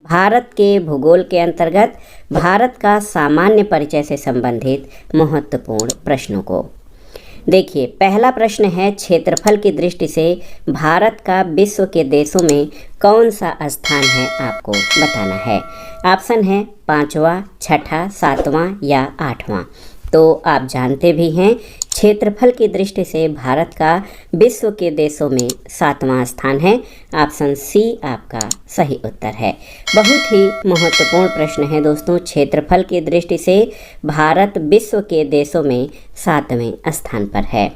भारत के भूगोल के अंतर्गत भारत का सामान्य परिचय से संबंधित महत्वपूर्ण प्रश्नों को देखिए। पहला प्रश्न है, क्षेत्रफल की दृष्टि से भारत का विश्व के देशों में कौन सा स्थान है, आपको बताना है। ऑप्शन है 5वां, 6ठा, 7वां या 8वां। तो आप जानते भी हैं क्षेत्रफल की दृष्टि से भारत का विश्व के देशों में 7वां स्थान है। ऑप्शन सी आपका सही उत्तर है। बहुत ही महत्वपूर्ण प्रश्न है दोस्तों। क्षेत्रफल की दृष्टि से भारत विश्व के देशों में 7वें स्थान पर है।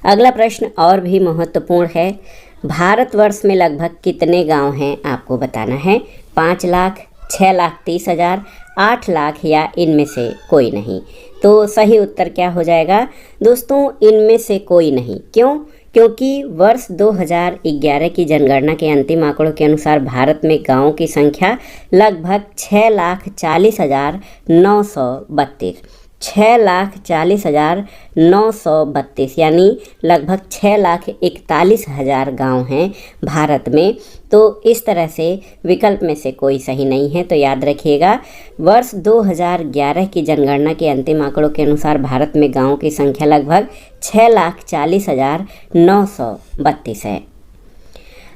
अगला प्रश्न और भी महत्वपूर्ण है। भारतवर्ष में लगभग कितने गांव हैं, आपको बताना है। 5 लाख, 6,30,000, 8 लाख या इनमें से कोई नहीं। तो सही उत्तर क्या हो जाएगा दोस्तों? इनमें से कोई नहीं। क्यों? क्योंकि वर्ष 2011 की जनगणना के अंतिम आंकड़ों के अनुसार भारत में गांवों की संख्या लगभग 6,40,932 6,40,932 यानी लगभग 6,41,000 गांव हैं भारत में। तो इस तरह से विकल्प में से कोई सही नहीं है। तो याद रखिएगा, वर्ष 2011 की जनगणना के अंतिम आंकड़ों के अनुसार भारत में गांवों की संख्या लगभग 6,40,932 है।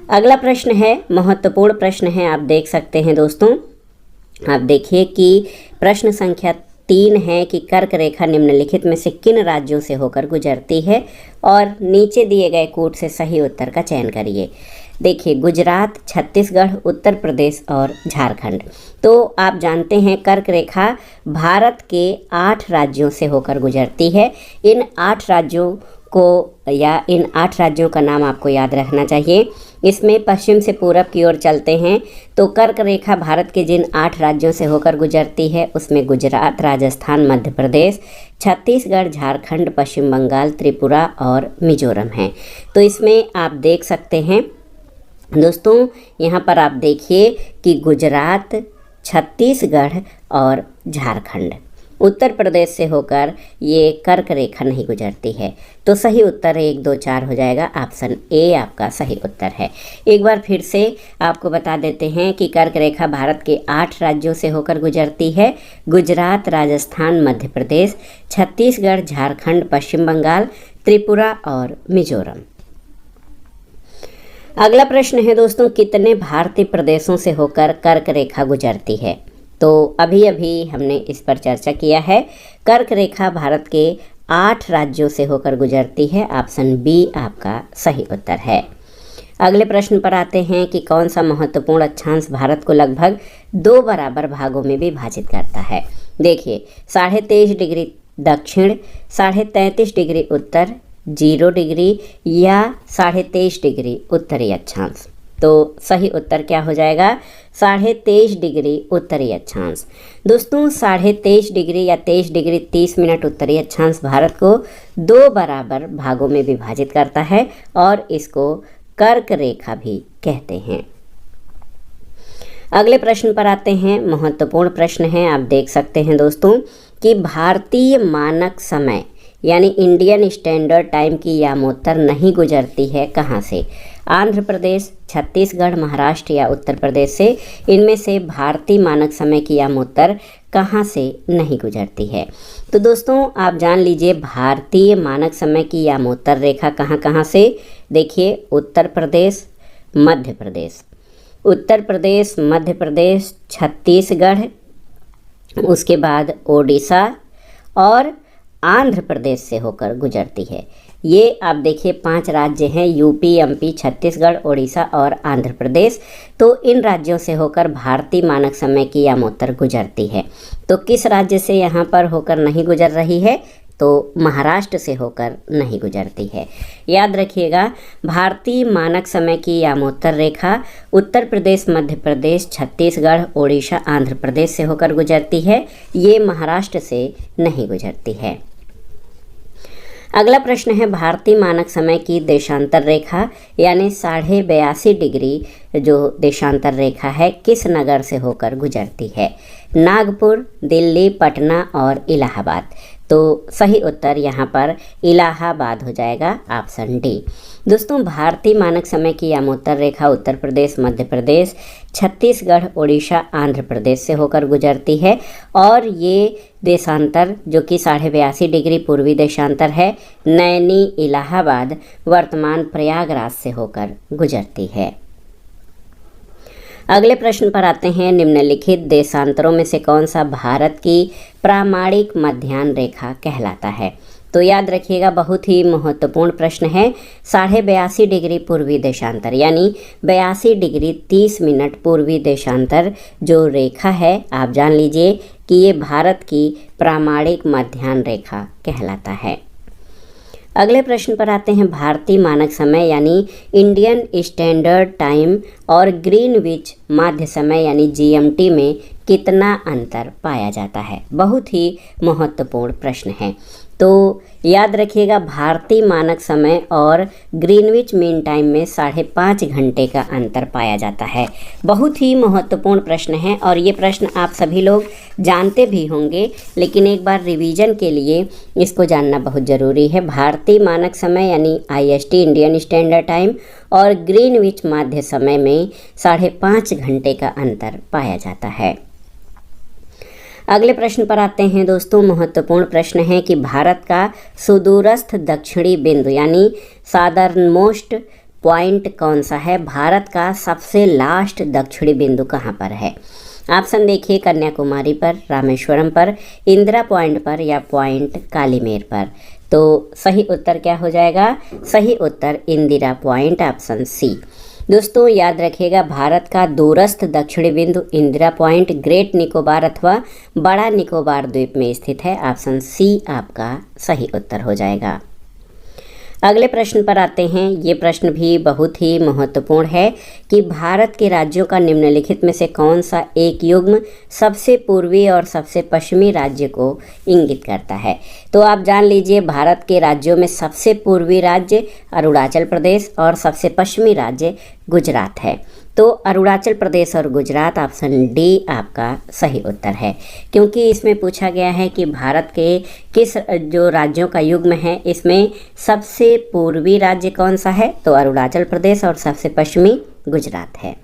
अगला प्रश्न है, महत्वपूर्ण प्रश्न है, आप देख सकते हैं दोस्तों। आप देखिए कि प्रश्न संख्या 3 है कि कर्क रेखा निम्नलिखित में से किन राज्यों से होकर गुजरती है, और नीचे दिए गए कूट से सही उत्तर का चयन करिए। देखिए, गुजरात, छत्तीसगढ़, उत्तर प्रदेश और झारखंड। तो आप जानते हैं कर्क रेखा भारत के 8 राज्यों से होकर गुजरती है। इन 8 राज्यों का नाम आपको याद रखना चाहिए। इसमें पश्चिम से पूरब की ओर चलते हैं तो कर्क रेखा भारत के जिन 8 राज्यों से होकर गुजरती है उसमें गुजरात, राजस्थान, मध्य प्रदेश, छत्तीसगढ़, झारखंड, पश्चिम बंगाल, त्रिपुरा और मिजोरम हैं। तो इसमें आप देख सकते हैं दोस्तों, यहाँ पर आप देखिए कि गुजरात, छत्तीसगढ़ और झारखंड, उत्तर प्रदेश से होकर ये कर्क रेखा नहीं गुजरती है। तो सही उत्तर 1, 2, 4 हो जाएगा। ऑप्शन ए आपका सही उत्तर है। एक बार फिर से आपको बता देते हैं कि कर्क रेखा भारत के 8 राज्यों से होकर गुजरती है। गुजरात, राजस्थान, मध्य प्रदेश, छत्तीसगढ़, झारखंड, पश्चिम बंगाल, त्रिपुरा और मिजोरम। अगला प्रश्न है दोस्तों, कितने भारतीय प्रदेशों से होकर कर्क रेखा गुजरती है? तो अभी हमने इस पर चर्चा किया है। कर्क रेखा भारत के 8 राज्यों से होकर गुजरती है। ऑप्शन बी आपका सही उत्तर है। अगले प्रश्न पर आते हैं कि कौन सा महत्वपूर्ण अक्षांश भारत को लगभग 2 बराबर भागों में विभाजित करता है। देखिए, 23.5 डिग्री दक्षिण, 33.5 डिग्री उत्तर, 0 डिग्री या 23.5 डिग्री उत्तरी अक्षांश। तो सही उत्तर क्या हो जाएगा? 23.5 डिग्री उत्तरी अक्षांश। दोस्तों, 23.5 डिग्री या 23 डिग्री 30 मिनट उत्तरी अक्षांश भारत को 2 बराबर भागों में विभाजित करता है और इसको कर्क रेखा भी कहते हैं। अगले प्रश्न पर आते हैं। महत्वपूर्ण प्रश्न है, आप देख सकते हैं दोस्तों कि भारतीय मानक समय यानी इंडियन स्टैंडर्ड टाइम की यामोत्तर नहीं गुजरती है कहाँ से? आंध्र प्रदेश, छत्तीसगढ़, महाराष्ट्र या उत्तर प्रदेश से। इनमें से भारतीय मानक समय की यामोत्तर कहाँ से नहीं गुजरती है? तो दोस्तों आप जान लीजिए, भारतीय मानक समय की यामोत्तर रेखा कहाँ कहाँ से? देखिए, उत्तर प्रदेश, मध्य प्रदेश, उत्तर प्रदेश, मध्य प्रदेश, छत्तीसगढ़, उसके बाद ओडिशा और आंध्र प्रदेश से होकर गुजरती है। ये आप देखिए 5 राज्य हैं, यूपी, एमपी, छत्तीसगढ़, ओडिशा और आंध्र प्रदेश। तो इन राज्यों से होकर भारतीय मानक समय की यामोत्तर गुजरती है। तो किस राज्य से यहाँ पर होकर नहीं गुजर रही है? तो महाराष्ट्र से होकर नहीं गुजरती है। याद रखिएगा, भारतीय मानक समय की यामोत्तर रेखा उत्तर प्रदेश, मध्य प्रदेश, छत्तीसगढ़, ओडिशा, आंध्र प्रदेश से होकर गुजरती है। ये महाराष्ट्र से नहीं गुजरती है। अगला प्रश्न है, भारतीय मानक समय की देशांतर रेखा यानी 82.5 डिग्री जो देशांतर रेखा है किस नगर से होकर गुजरती है? नागपुर, दिल्ली, पटना और इलाहाबाद। तो सही उत्तर यहाँ पर इलाहाबाद हो जाएगा, ऑप्शन डी। दोस्तों, भारतीय मानक समय की यामोत्तर रेखा उत्तर प्रदेश, मध्य प्रदेश, छत्तीसगढ़, उड़ीसा, आंध्र प्रदेश से होकर गुजरती है और ये देशांतर जो कि 82.5 डिग्री पूर्वी देशांतर है, नैनी, इलाहाबाद, वर्तमान प्रयागराज से होकर गुजरती है। अगले प्रश्न पर आते हैं। निम्नलिखित देशांतरों में से कौन सा भारत की प्रामाणिक मध्याह्न रेखा कहलाता है? तो याद रखिएगा, बहुत ही महत्वपूर्ण प्रश्न है। 82.5 डिग्री पूर्वी देशांतर यानी 82 डिग्री 30 मिनट पूर्वी देशांतर जो रेखा है, आप जान लीजिए कि ये भारत की प्रामाणिक मध्याह्न रेखा कहलाता है। अगले प्रश्न पर आते हैं। भारतीय मानक समय यानी इंडियन स्टैंडर्ड टाइम और ग्रीनविच माध्य समय यानी जीएमटी में कितना अंतर पाया जाता है? बहुत ही महत्वपूर्ण प्रश्न है। तो याद रखिएगा, भारतीय मानक समय और ग्रीनविच मीन टाइम में 5.5 घंटे का अंतर पाया जाता है। बहुत ही महत्वपूर्ण प्रश्न है और ये प्रश्न आप सभी लोग जानते भी होंगे, लेकिन एक बार रिवीजन के लिए इसको जानना बहुत ज़रूरी है। भारतीय मानक समय यानी आईएसटी इंडियन स्टैंडर्ड टाइम और ग्रीनविच माध्य समय में 5.5 घंटे का अंतर पाया जाता है। अगले प्रश्न पर आते हैं दोस्तों। महत्वपूर्ण प्रश्न है कि भारत का सुदूरस्थ दक्षिणी बिंदु यानी सादर्न मोस्ट पॉइंट कौन सा है? भारत का सबसे लास्ट दक्षिणी बिंदु कहाँ पर है? ऑप्शन देखिए, कन्याकुमारी पर, रामेश्वरम पर, इंदिरा पॉइंट पर या पॉइंट कालीमेर पर। तो सही उत्तर क्या हो जाएगा? सही उत्तर इंदिरा पॉइंट, ऑप्शन सी। दोस्तों, याद रखिएगा, भारत का दूरस्थ दक्षिणी बिंदु इंदिरा पॉइंट ग्रेट निकोबार अथवा बड़ा निकोबार द्वीप में स्थित है। ऑप्शन सी आपका सही उत्तर हो जाएगा। अगले प्रश्न पर आते हैं। ये प्रश्न भी बहुत ही महत्वपूर्ण है कि भारत के राज्यों का निम्नलिखित में से कौन सा एक युग्म सबसे पूर्वी और सबसे पश्चिमी राज्य को इंगित करता है? तो आप जान लीजिए, भारत के राज्यों में सबसे पूर्वी राज्य अरुणाचल प्रदेश और सबसे पश्चिमी राज्य गुजरात है। तो अरुणाचल प्रदेश और गुजरात, ऑप्शन डी आपका सही उत्तर है, क्योंकि इसमें पूछा गया है कि भारत के किस जो राज्यों का युग्म है, इसमें सबसे पूर्वी राज्य कौन सा है? तो अरुणाचल प्रदेश और सबसे पश्चिमी गुजरात है।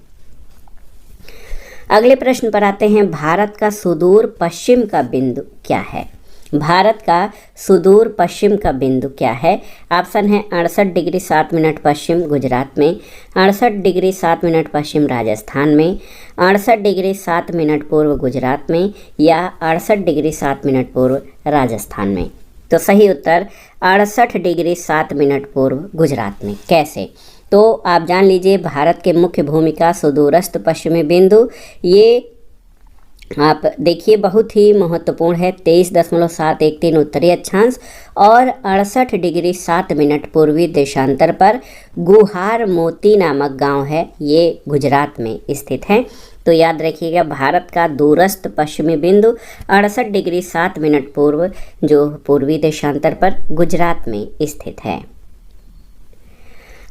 अगले प्रश्न पर आते हैं। भारत का सुदूर पश्चिम का बिंदु क्या है? भारत का सुदूर पश्चिम का बिंदु क्या है? ऑप्शन है 68 डिग्री 7 मिनट पश्चिम गुजरात में, 68 डिग्री 7 मिनट पश्चिम राजस्थान में, 68 डिग्री 7 मिनट पूर्व गुजरात में या 68 डिग्री 7 मिनट पूर्व राजस्थान में। तो सही उत्तर 68 डिग्री 7 मिनट पूर्व गुजरात में। कैसे? तो आप जान लीजिए, भारत के मुख्य भूमिका सुदूरस्थ पश्चिमी बिंदु, ये आप देखिए बहुत ही महत्वपूर्ण है। 23.713 उत्तरी अक्षांश और 68 डिग्री 7 मिनट पूर्वी देशांतर पर गुहार मोती नामक गांव है, ये गुजरात में स्थित है। तो याद रखिएगा, भारत का दूरस्थ पश्चिमी बिंदु 68 डिग्री 7 मिनट पूर्व जो पूर्वी देशांतर पर गुजरात में स्थित है।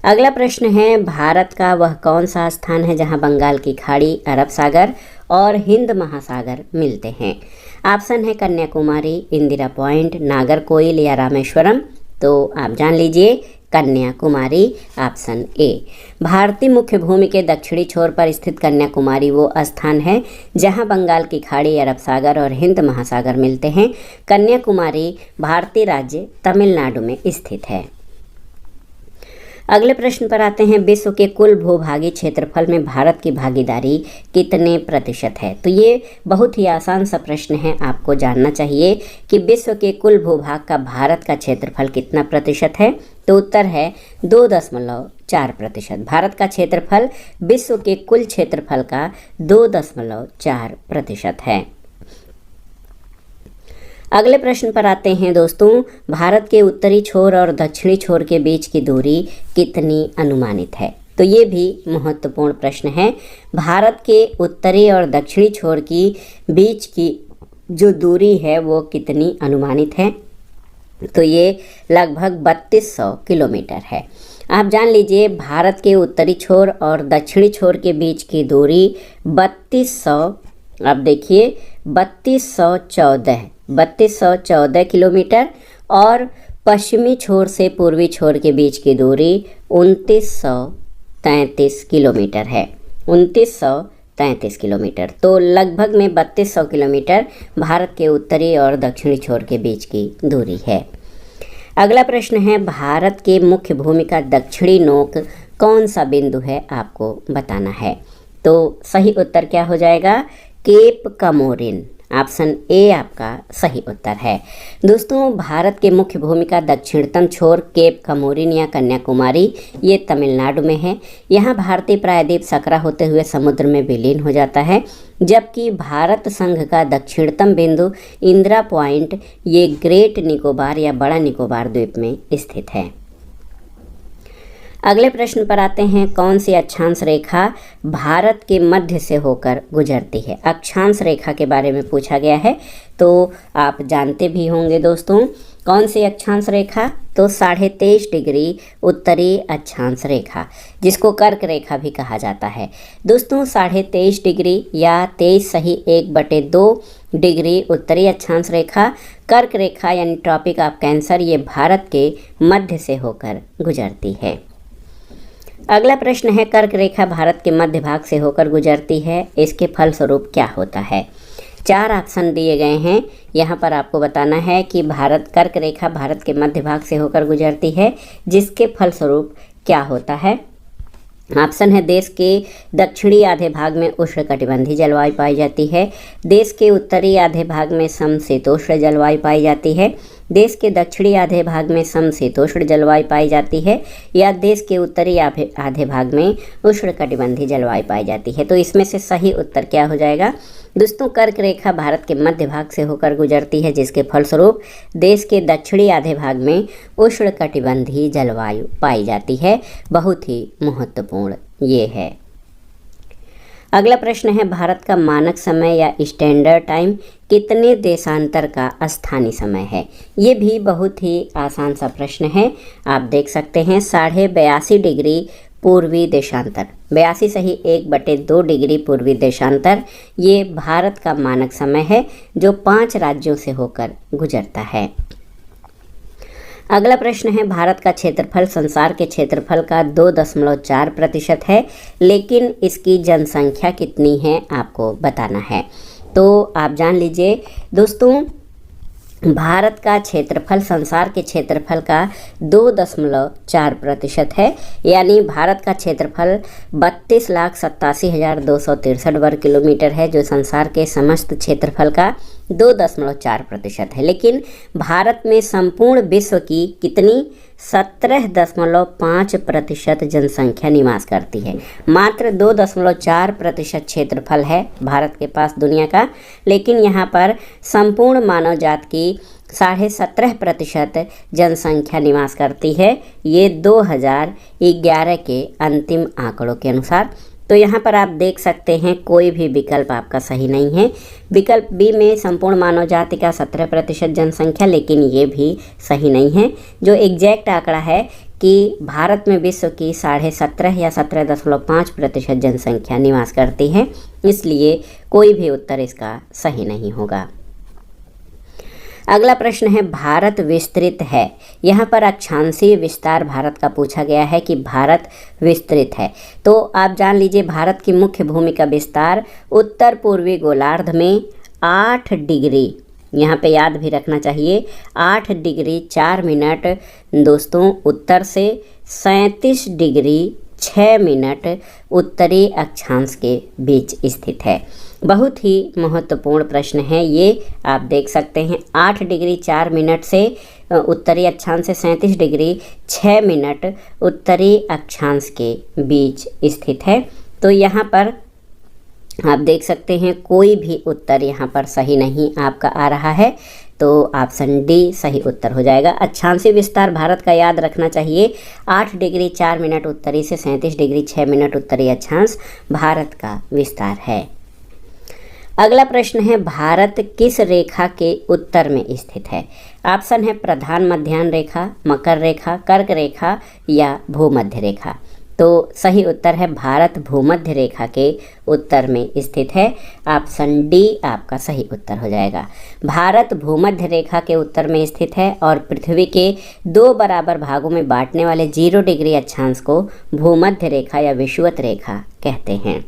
अगला प्रश्न है। भारत का वह कौन सा स्थान है जहां बंगाल की खाड़ी, अरब सागर और हिंद महासागर मिलते हैं? ऑप्शन है कन्याकुमारी, इंदिरा पॉइंट, नागरकोइल या रामेश्वरम। तो आप जान लीजिए, कन्याकुमारी, ऑप्शन ए। भारतीय मुख्य भूमि के दक्षिणी छोर पर स्थित कन्याकुमारी वो स्थान है जहां बंगाल की खाड़ी, अरब सागर और हिंद महासागर मिलते हैं। कन्याकुमारी भारतीय राज्य तमिलनाडु में स्थित है। अगले प्रश्न पर आते हैं। विश्व के कुल भूभागी क्षेत्रफल में भारत की भागीदारी कितने प्रतिशत है? तो ये बहुत ही आसान सा प्रश्न है, आपको जानना चाहिए कि विश्व के कुल भूभाग का भारत का क्षेत्रफल कितना प्रतिशत है? तो उत्तर है 2.4%। भारत का क्षेत्रफल विश्व के कुल क्षेत्रफल का 2.4% है। अगले प्रश्न पर आते हैं दोस्तों। भारत के उत्तरी छोर और दक्षिणी छोर के बीच की दूरी कितनी अनुमानित है? तो ये भी महत्वपूर्ण प्रश्न है। भारत के उत्तरी और दक्षिणी छोर की बीच की जो दूरी है वो कितनी अनुमानित है? तो ये लगभग 3200 किलोमीटर है। आप जान लीजिए, भारत के उत्तरी छोर और दक्षिणी छोर के बीच की दूरी 3200, अब देखिए 3214 3214 किलोमीटर और पश्चिमी छोर से पूर्वी छोर के बीच की दूरी 2933 किलोमीटर है। 2933 किलोमीटर, तो लगभग में 3200 किलोमीटर भारत के उत्तरी और दक्षिणी छोर के बीच की दूरी है। अगला प्रश्न है, भारत के मुख्य भूमि का दक्षिणी नोक कौन सा बिंदु है, आपको बताना है। तो सही उत्तर क्या हो जाएगा, केप कमोरिन। ऑप्शन ए आपका सही उत्तर है। दोस्तों, भारत के मुख्य भूमि का दक्षिणतम छोर केप कमोरिन या कन्याकुमारी, ये तमिलनाडु में है। यहाँ भारतीय प्रायद्वीप सकरा होते हुए समुद्र में विलीन हो जाता है, जबकि भारत संघ का दक्षिणतम बिंदु इंदिरा पॉइंट, ये ग्रेट निकोबार या बड़ा निकोबार द्वीप में स्थित है। अगले प्रश्न पर आते हैं, कौन सी अक्षांश रेखा भारत के मध्य से होकर गुजरती है। अक्षांश रेखा के बारे में पूछा गया है, तो आप जानते भी होंगे दोस्तों, कौन सी अक्षांश रेखा, तो 23.5 डिग्री उत्तरी अक्षांश रेखा, जिसको कर्क रेखा भी कहा जाता है। दोस्तों, 23.5 डिग्री या 23.1/2 डिग्री उत्तरी अक्षांश रेखा कर्क रेखा यानी ट्रॉपिक ऑफ कैंसर, ये भारत के मध्य से होकर गुजरती है। अगला प्रश्न है, कर्क रेखा भारत के मध्य भाग से होकर गुजरती है, इसके फलस्वरूप क्या होता है। 4 ऑप्शन दिए गए हैं, यहाँ पर आपको बताना है कि कर्क रेखा भारत के मध्य भाग से होकर गुजरती है, जिसके फलस्वरूप क्या होता है। ऑप्शन है, देश के दक्षिणी आधे भाग में उष्णकटिबंधीय जलवायु पाई जाती है, देश के उत्तरी आधे भाग में समशीतोष्ण जलवायु पाई जाती है, देश के दक्षिणी आधे भाग में समशीतोष्ण जलवायु पाई जाती है, या देश के उत्तरी आधे भाग में उष्णकटिबंधीय जलवायु पाई जाती है। तो इसमें से सही उत्तर क्या हो जाएगा। दोस्तों, कर्क रेखा भारत के मध्य भाग से होकर गुजरती है, जिसके फलस्वरूप देश के दक्षिणी आधे भाग में उष्णकटिबंधीय जलवायु पाई जाती है। बहुत ही महत्वपूर्ण ये है। अगला प्रश्न है, भारत का मानक समय या स्टैंडर्ड टाइम कितने देशांतर का स्थानीय समय है। ये भी बहुत ही आसान सा प्रश्न है, आप देख सकते हैं 82.5 डिग्री पूर्वी देशांतर, 82.1/2 डिग्री पूर्वी देशांतर, ये भारत का मानक समय है जो 5 राज्यों से होकर गुजरता है। अगला प्रश्न है, भारत का क्षेत्रफल संसार के क्षेत्रफल का 2.4% है, लेकिन इसकी जनसंख्या कितनी है आपको बताना है। तो आप जान लीजिए दोस्तों, भारत का क्षेत्रफल संसार के क्षेत्रफल का 2.4% है, यानी भारत का क्षेत्रफल 32,87,263 वर्ग किलोमीटर है, जो संसार के समस्त क्षेत्रफल का 2.4% है। लेकिन भारत में संपूर्ण विश्व की कितनी 17.5% जनसंख्या निवास करती है। मात्र 2.4% क्षेत्रफल है भारत के पास दुनिया का, लेकिन यहाँ पर संपूर्ण मानव जात की 17.5% जनसंख्या निवास करती है, ये 2011 के अंतिम आंकड़ों के अनुसार। तो यहाँ पर आप देख सकते हैं कोई भी विकल्प आपका सही नहीं है। विकल्प बी में संपूर्ण मानव जाति का 17% जनसंख्या, लेकिन ये भी सही नहीं है। जो एग्जैक्ट आंकड़ा है कि भारत में विश्व की 17.5 या 17.5% जनसंख्या निवास करती है, इसलिए कोई भी उत्तर इसका सही नहीं होगा। अगला प्रश्न है, भारत विस्तृत है। यहाँ पर अक्षांशीय विस्तार भारत का पूछा गया है कि भारत विस्तृत है। तो आप जान लीजिए, भारत की मुख्य भूमि का विस्तार उत्तर पूर्वी गोलार्ध में 8 डिग्री, यहाँ पे याद भी रखना चाहिए, 8 डिग्री 4 मिनट दोस्तों उत्तर से 37 डिग्री 6 मिनट उत्तरी अक्षांश के बीच स्थित है। बहुत ही महत्वपूर्ण प्रश्न है ये, आप देख सकते हैं 8 डिग्री 4 मिनट से उत्तरी अक्षांश से 37 डिग्री 6 मिनट उत्तरी अक्षांश के बीच स्थित है। तो यहाँ पर आप देख सकते हैं कोई भी उत्तर यहाँ पर सही नहीं आपका आ रहा है, तो ऑप्शन डी सही उत्तर हो जाएगा। अक्षांशीय विस्तार भारत का याद रखना चाहिए, 8 डिग्री 4 मिनट उत्तरी से 37 डिग्री 6 मिनट उत्तरी अक्षांश भारत का विस्तार है। अगला प्रश्न है, भारत किस रेखा के उत्तर में स्थित है। ऑप्शन है प्रधान मध्याह्न रेखा, मकर रेखा, कर्क रेखा या भूमध्य रेखा। तो सही उत्तर है भारत भूमध्य रेखा के उत्तर में स्थित है। ऑप्शन डी आपका सही उत्तर हो जाएगा। भारत भूमध्य रेखा के उत्तर में स्थित है और पृथ्वी के 2 बराबर भागों में बांटने वाले 0 डिग्री अक्षांश को भूमध्य रेखा या विषुवत रेखा कहते हैं।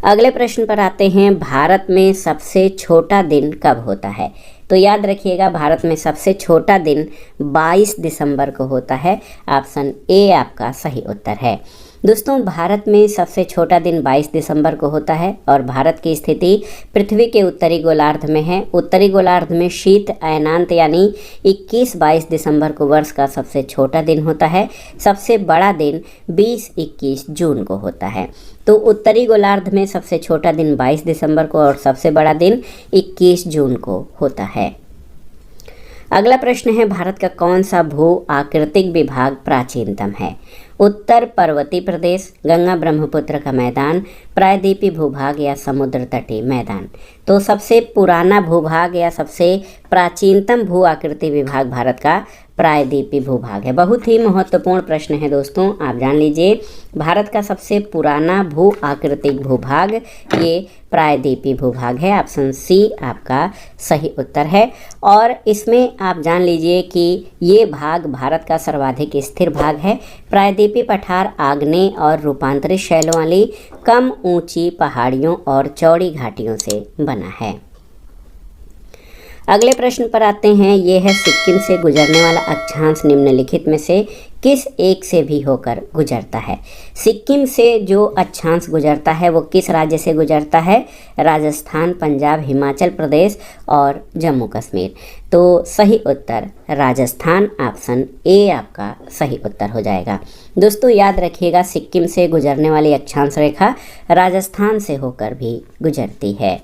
अगले प्रश्न पर आते हैं, भारत में सबसे छोटा दिन कब होता है? तो याद रखिएगा, भारत में सबसे छोटा दिन 22 दिसंबर को होता है। ऑप्शन ए आपका सही उत्तर है। दोस्तों, भारत में सबसे छोटा दिन 22 दिसंबर को होता है और भारत की स्थिति पृथ्वी के उत्तरी गोलार्ध में है। उत्तरी गोलार्ध में शीत अयनांत यानी 21-22 दिसंबर को वर्ष का सबसे छोटा दिन होता है। सबसे बड़ा दिन 20-21 जून को होता है। तो उत्तरी गोलार्ध में सबसे छोटा दिन 22 दिसंबर को और सबसे बड़ा दिन 21 जून को होता है। अगला प्रश्न है, भारत का कौन सा भू आकृतिक विभाग प्राचीनतम है? उत्तर पर्वतीय प्रदेश, गंगा ब्रह्मपुत्र का मैदान, प्रायद्वीपीय भूभाग या समुद्र तटीय मैदान। तो सबसे पुराना भूभाग या सबसे प्राचीनतम भू आकृति विभाग भारत का प्रायद्वीपीय भूभाग है। बहुत ही महत्वपूर्ण प्रश्न है दोस्तों, आप जान लीजिए। भारत का सबसे पुराना भू आकृतिक भूभाग ये प्रायद्वीपीय भूभाग है। ऑप्शन सी आपका सही उत्तर है। और इसमें आप जान लीजिए कि ये भाग भारत का सर्वाधिक स्थिर भाग है। प्रायद्वीपीय पठार आग्नेय और रूपांतरित शैलों वाली कम ऊंची पहाड़ियों और चौड़ी घाटियों से बना है। अगले प्रश्न पर आते हैं, ये है सिक्किम से गुजरने वाला अक्षांश निम्नलिखित में से किस एक से भी होकर गुजरता है? सिक्किम से जो अक्षांश गुजरता है वो किस राज्य से गुजरता है? राजस्थान, पंजाब, हिमाचल प्रदेश और जम्मू कश्मीर। तो सही उत्तर राजस्थान, ऑप्शन ए आपका सही उत्तर हो जाएगा। दोस्तों याद रखिएगा, सिक्किम से गुजरने वाली अक्षांश रेखा राजस्थान से होकर भी गुजरती है।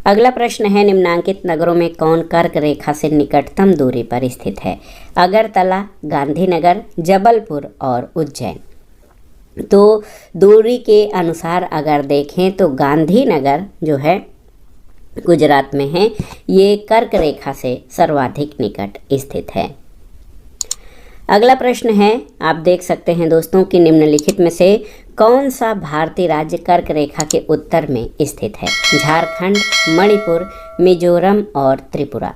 अगला प्रश्न है, निम्नांकित नगरों में कौन कर्क रेखा से निकटतम दूरी पर स्थित है? अगरतला, गांधीनगर, जबलपुर और उज्जैन। तो दूरी के अनुसार अगर देखें तो गांधीनगर जो है गुजरात में है, ये कर्क रेखा से सर्वाधिक निकट स्थित है। अगला प्रश्न है, आप देख सकते हैं दोस्तों कि निम्नलिखित में से कौन सा भारतीय राज्य कर्क रेखा के उत्तर में स्थित है? झारखंड, मणिपुर, मिजोरम और त्रिपुरा।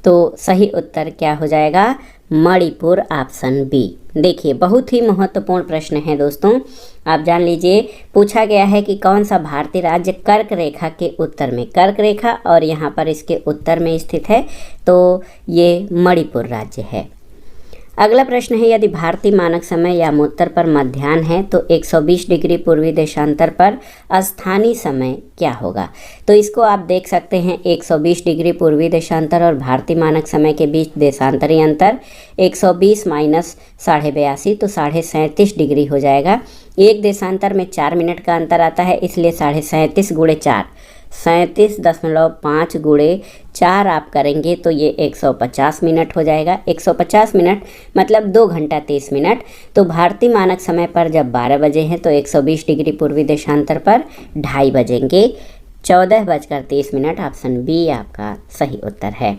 तो सही उत्तर क्या हो जाएगा? Manipur, option B. देखिए, बहुत ही महत्वपूर्ण प्रश्न है दोस्तों, आप जान लीजिए। पूछा गया है कि कौन सा भारतीय राज्य कर्क रेखा के उत्तर में, कर्क रेखा और यहाँ पर इसके उत्तर में स्थित है, तो ये मणिपुर राज्य है। अगला प्रश्न है, यदि भारतीय मानक समय यामोत्तर पर मध्याह्न है तो 120 डिग्री पूर्वी देशांतर पर स्थानीय समय क्या होगा? तो इसको आप देख सकते हैं, 120 डिग्री पूर्वी देशांतर और भारतीय मानक समय के बीच देशांतरी अंतर 120 माइनस 82.5 तो 37.5 डिग्री हो जाएगा। एक देशांतर में 4 मिनट का अंतर आता है, इसलिए 37.5 गुणे 4 37.5 गुणे 4 आप करेंगे तो ये 150 मिनट हो जाएगा। 150 मिनट मतलब 2 घंटा 30 मिनट। तो भारतीय मानक समय पर जब 12 बजे हैं तो 120 डिग्री पूर्वी देशांतर पर 2:30 बजेंगे, 14:30। ऑप्शन बी आपका सही उत्तर है।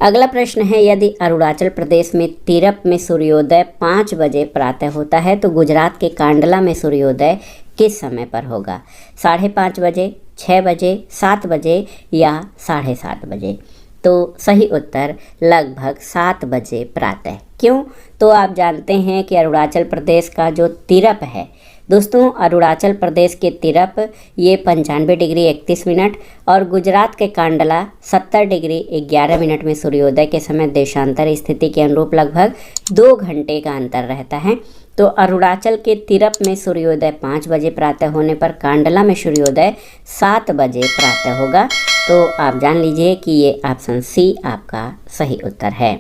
अगला प्रश्न है, यदि अरुणाचल प्रदेश में तिरप में सूर्योदय 5 बजे प्रातः होता है तो गुजरात के कांडला में सूर्योदय किस समय पर होगा? 5:30 बजे, 6 बजे, 7 बजे या 7:30 बजे। तो सही उत्तर लगभग 7 बजे प्रातः। क्यों? तो आप जानते हैं कि अरुणाचल प्रदेश का जो तिरप है दोस्तों, अरुणाचल प्रदेश के तिरप ये 95 डिग्री 31 मिनट और गुजरात के कांडला 70 डिग्री 11 मिनट में सूर्योदय के समय देशांतर स्थिति के अनुरूप लगभग 2 घंटे का अंतर रहता है। तो अरुणाचल के तिरप में सूर्योदय 5 बजे प्रातः होने पर कांडला में सूर्योदय 7 बजे प्रातः होगा। तो आप जान लीजिए कि ये ऑप्शन सी आपका सही उत्तर है।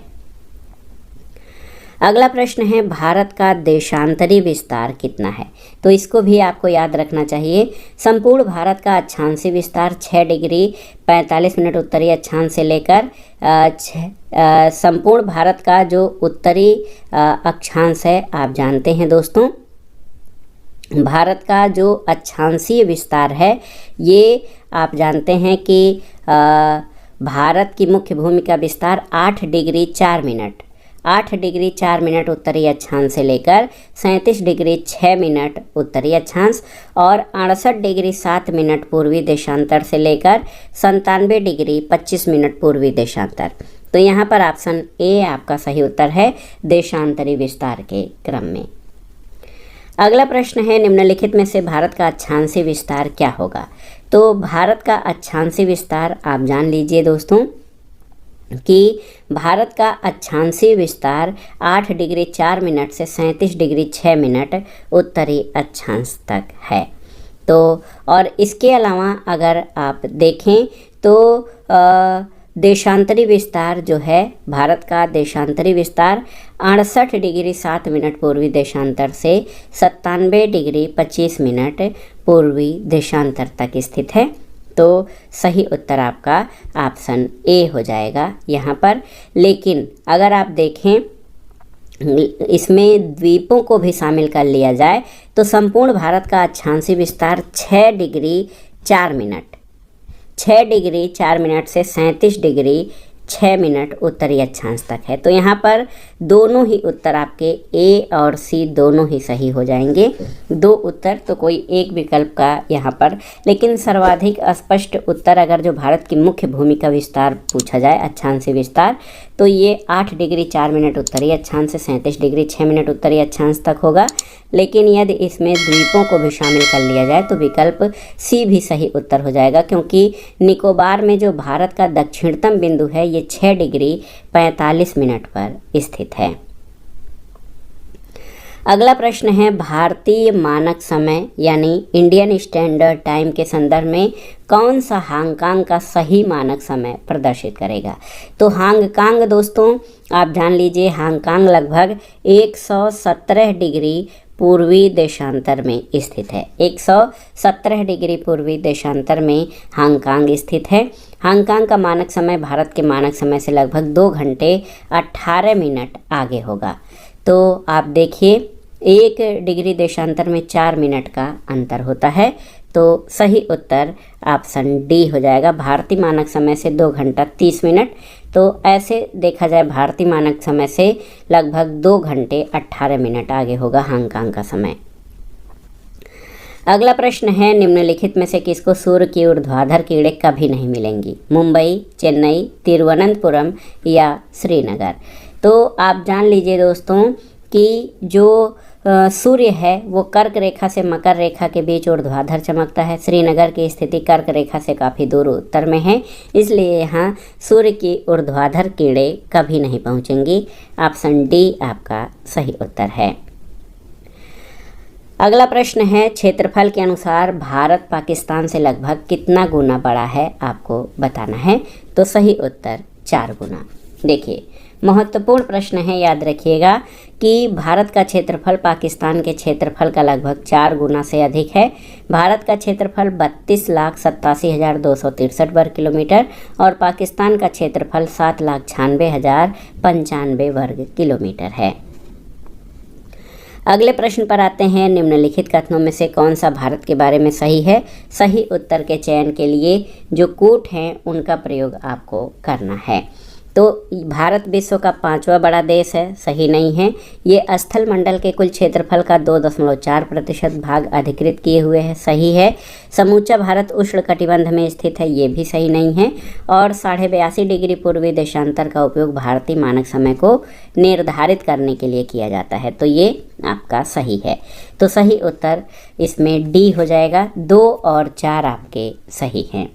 अगला प्रश्न है, भारत का देशांतरी विस्तार कितना है? तो इसको भी आपको याद रखना चाहिए। संपूर्ण भारत का अक्षांशीय विस्तार 6 डिग्री 45 मिनट उत्तरी अक्षांश से लेकर संपूर्ण भारत का जो उत्तरी अक्षांश है, आप जानते हैं दोस्तों, भारत का जो अक्षांशीय विस्तार है ये आप जानते हैं कि भारत की मुख्य भूमि का विस्तार 8 डिग्री 4 मिनट 8 डिग्री 4 मिनट उत्तरी अक्षांश से लेकर 37 डिग्री 6 मिनट उत्तरी अक्षांश और 68 डिग्री 7 मिनट पूर्वी देशांतर से लेकर 97 डिग्री 25 मिनट पूर्वी देशांतर। तो यहाँ पर ऑप्शन ए आपका सही उत्तर है देशांतरी विस्तार के क्रम में। अगला प्रश्न है निम्नलिखित में से भारत का अक्षांशीय विस्तार क्या होगा। तो भारत का अक्षांशीय विस्तार आप जान लीजिए दोस्तों कि भारत का अक्षांशीय विस्तार 8 डिग्री 4 मिनट से 37 डिग्री 6 मिनट उत्तरी अक्षांश तक है। तो और इसके अलावा अगर आप देखें तो देशांतरी विस्तार जो है भारत का देशांतरी विस्तार 68 डिग्री 7 मिनट पूर्वी देशांतर से 97 डिग्री 25 मिनट पूर्वी देशांतर तक स्थित है। तो सही उत्तर आपका ऑप्शन ए हो जाएगा यहाँ पर। लेकिन अगर आप देखें इसमें द्वीपों को भी शामिल कर लिया जाए तो संपूर्ण भारत का अक्षांशीय विस्तार 6 डिग्री 4 मिनट से 37 डिग्री 6 मिनट उत्तरी अक्षांश तक है। तो यहाँ पर दोनों ही उत्तर आपके ए और सी दोनों ही सही हो जाएंगे। 2 उत्तर तो कोई एक विकल्प का यहाँ पर, लेकिन सर्वाधिक स्पष्ट उत्तर अगर जो भारत की मुख्य भूमि का विस्तार पूछा जाए अक्षांशीय विस्तार तो ये 8 डिग्री 4 मिनट उत्तरी अक्षांश से 37 डिग्री 6 मिनट उत्तरी अक्षांश तक होगा। लेकिन यदि इसमें द्वीपों को भी शामिल कर लिया जाए तो विकल्प सी भी सही उत्तर हो जाएगा, क्योंकि निकोबार में जो भारत का दक्षिणतम बिंदु है ये 6 डिग्री 45 मिनट पर स्थित है। अगला प्रश्न है भारतीय मानक समय यानी इंडियन स्टैंडर्ड टाइम के संदर्भ में कौन सा हांगकांग का सही मानक समय प्रदर्शित करेगा। तो हांगकांग दोस्तों आप जान लीजिए हांगकांग लगभग 117 डिग्री पूर्वी देशांतर में स्थित है। 117 डिग्री पूर्वी देशांतर में हांगकांग स्थित है। हांगकांग का मानक समय भारत के मानक समय से लगभग 2 घंटे 18 मिनट आगे होगा। तो आप देखिए 1 डिग्री देशांतर में 4 मिनट का अंतर होता है। तो सही उत्तर ऑप्शन डी हो जाएगा। भारतीय मानक समय से 2 घंटा 30 मिनट। तो ऐसे देखा जाए भारतीय मानक समय से लगभग 2 घंटे 18 मिनट आगे होगा हांगकांग का समय। अगला प्रश्न है निम्नलिखित में से किसको सूर्य की ऊर्ध्वाधर किरणें कभी नहीं मिलेंगी। मुंबई, चेन्नई, तिरुवनंतपुरम या श्रीनगर। तो आप जान लीजिए दोस्तों कि जो सूर्य है वो कर्क रेखा से मकर रेखा के बीच ऊर्ध्वाधर चमकता है। श्रीनगर की स्थिति कर्क रेखा से काफ़ी दूर उत्तर में है, इसलिए यहाँ सूर्य की ऊर्ध्वाधर किरणें कभी नहीं पहुँचेंगी। ऑप्शन डी आपका सही उत्तर है। अगला प्रश्न है क्षेत्रफल के अनुसार भारत पाकिस्तान से लगभग कितना गुना बड़ा है, आपको बताना है। तो सही उत्तर 4 गुना। देखिए महत्वपूर्ण प्रश्न है, याद रखिएगा कि भारत का क्षेत्रफल पाकिस्तान के क्षेत्रफल का लगभग 4 गुना से अधिक है। भारत का क्षेत्रफल 32,87,263 वर्ग किलोमीटर और पाकिस्तान का क्षेत्रफल 7,96,095 वर्ग किलोमीटर है। अगले प्रश्न पर आते हैं। निम्नलिखित कथनों में से कौन सा भारत के बारे में सही है। सही उत्तर के चयन के लिए जो कूट हैं उनका प्रयोग आपको करना है। तो भारत विश्व का 5वां बड़ा देश है, सही नहीं है। ये स्थल मंडल के कुल क्षेत्रफल का 2.4% भाग अधिकृत किए हुए है, सही है। समूचा भारत उष्ण कटिबंध में स्थित है, ये भी सही नहीं है। और 82.5 डिग्री पूर्वी देशांतर का उपयोग भारतीय मानक समय को निर्धारित करने के लिए किया जाता है, तो ये आपका सही है। तो सही उत्तर इसमें डी हो जाएगा। 2 और 4 आपके सही हैं।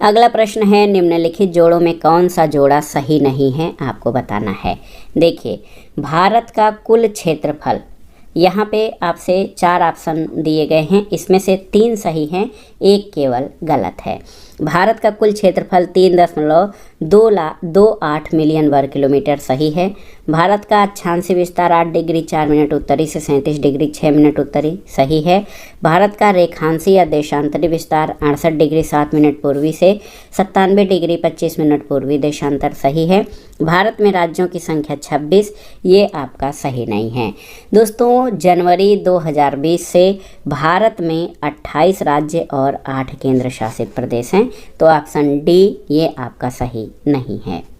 अगला प्रश्न है निम्नलिखित जोड़ों में कौन सा जोड़ा सही नहीं है, आपको बताना है। देखिए भारत का कुल क्षेत्रफल, यहाँ पे आपसे 4 ऑप्शन दिए गए हैं, इसमें से 3 सही हैं, 1 केवल गलत है। भारत का कुल क्षेत्रफल 3.228 मिलियन वर्ग किलोमीटर सही है। भारत का अक्षांशीय विस्तार 8 डिग्री 4 मिनट उत्तरी से 37 डिग्री 6 मिनट उत्तरी सही है। भारत का रेखांशीय या देशांतरी विस्तार 68 डिग्री 7 मिनट पूर्वी से 97 डिग्री 25 मिनट पूर्वी देशांतर सही है। भारत में राज्यों की संख्या 26, ये आपका सही नहीं है। दोस्तों जनवरी 2020 से भारत में 28 राज्य और 8 केंद्र शासित प्रदेश हैं, तो ऑप्शन डी ये आपका सही नहीं है।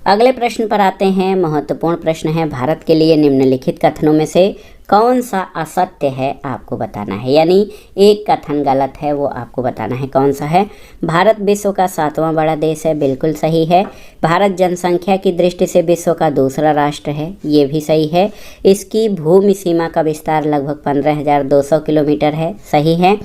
अगले प्रश्न पर आते हैं। महत्वपूर्ण प्रश्न है, भारत के लिए निम्नलिखित कथनों में से कौन सा असत्य है आपको बताना है, यानी एक कथन गलत है वो आपको बताना है कौन सा है। भारत विश्व का 7वां बड़ा देश है, बिल्कुल सही है। भारत जनसंख्या की दृष्टि से विश्व का दूसरा राष्ट्र है, ये भी सही है। इसकी भूमि सीमा का विस्तार लगभग 15,200 किलोमीटर है, सही है।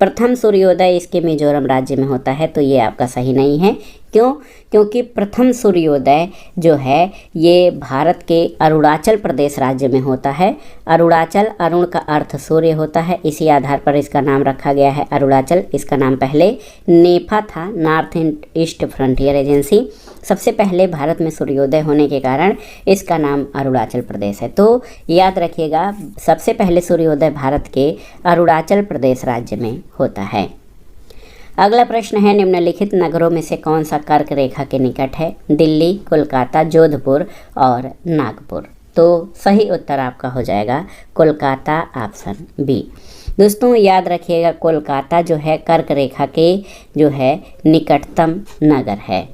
प्रथम सूर्योदय इसके मिजोरम राज्य में होता है, तो ये आपका सही नहीं है। क्यों? क्योंकि प्रथम सूर्योदय जो है ये भारत के अरुणाचल प्रदेश राज्य में होता है। अरुणाचल, अरुण का अर्थ सूर्य होता है, इसी आधार पर इसका नाम रखा गया है अरुणाचल। इसका नाम पहले नेफा था, नॉर्थ ईस्ट फ्रंटियर एजेंसी। सबसे पहले भारत में सूर्योदय होने के कारण इसका नाम अरुणाचल प्रदेश है। तो याद रखिएगा, सबसे पहले सूर्योदय भारत के अरुणाचल प्रदेश राज्य में होता है। अगला प्रश्न है, निम्नलिखित नगरों में से कौन सा कर्क रेखा के निकट है? दिल्ली, कोलकाता, जोधपुर और नागपुर। तो सही उत्तर आपका हो जाएगा कोलकाता, ऑप्शन बी। दोस्तों याद रखिएगा, कोलकाता जो है कर्क रेखा के जो है निकटतम नगर है।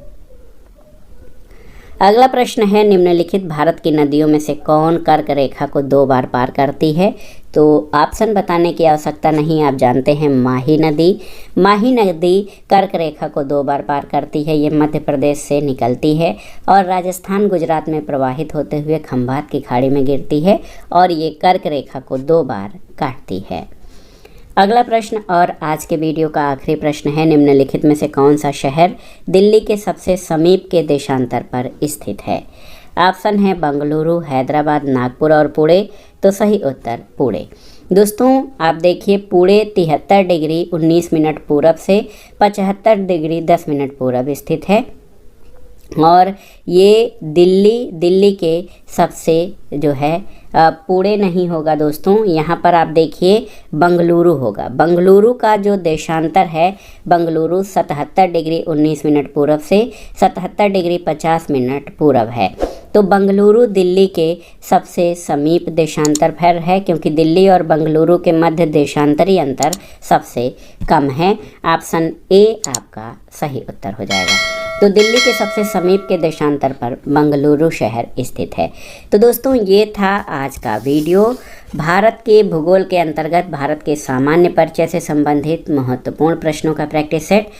अगला प्रश्न है, निम्नलिखित भारत की नदियों में से कौन कर्क रेखा को 2 बार पार करती है? तो ऑप्शन बताने की आवश्यकता नहीं, आप जानते हैं माही नदी। माही नदी कर्क रेखा को 2 बार पार करती है। ये मध्य प्रदेश से निकलती है और राजस्थान, गुजरात में प्रवाहित होते हुए खंभात की खाड़ी में गिरती है और ये कर्क रेखा को 2 बार काटती है। अगला प्रश्न और आज के वीडियो का आखिरी प्रश्न है, निम्नलिखित में से कौन सा शहर दिल्ली के सबसे समीप के देशांतर पर स्थित है? ऑप्शन है बेंगलुरु, हैदराबाद, नागपुर और पुणे। तो सही उत्तर पुणे। दोस्तों आप देखिए, पुणे 73 डिग्री 19 मिनट पूरब से 75 डिग्री 10 मिनट पूरब स्थित है और ये दिल्ली के सबसे जो है पुणे नहीं होगा दोस्तों, यहाँ पर आप देखिए बेंगलुरु होगा। बेंगलुरु का जो देशांतर है, बेंगलुरु 77 डिग्री 19 मिनट पूरब से 77 डिग्री 50 मिनट पूरब है। तो बेंगलुरु दिल्ली के सबसे समीप देशांतर पर है, क्योंकि दिल्ली और बेंगलुरु के मध्य देशांतरी अंतर सबसे कम है। ऑप्शन ए आपका सही उत्तर हो जाएगा। तो दिल्ली के सबसे समीप के देशांतर पर बेंगलुरु शहर स्थित है। तो दोस्तों ये था आज का वीडियो, भारत के भूगोल के अंतर्गत भारत के सामान्य परिचय से संबंधित महत्वपूर्ण प्रश्नों का प्रैक्टिस सेट।